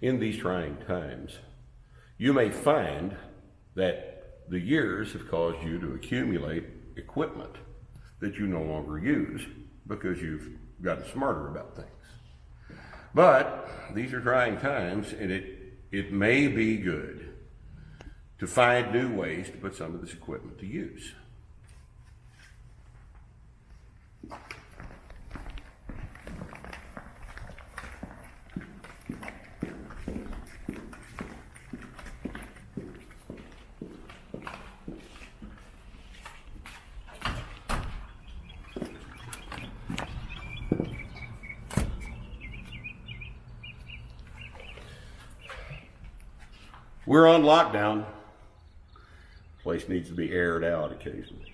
in these trying times, you may find that the years have caused you to accumulate equipment that you no longer use because you've gotten smarter about things. But these are trying times, and it may be good to find new ways to put some of this equipment to use. We're on lockdown. Place needs to be aired out occasionally.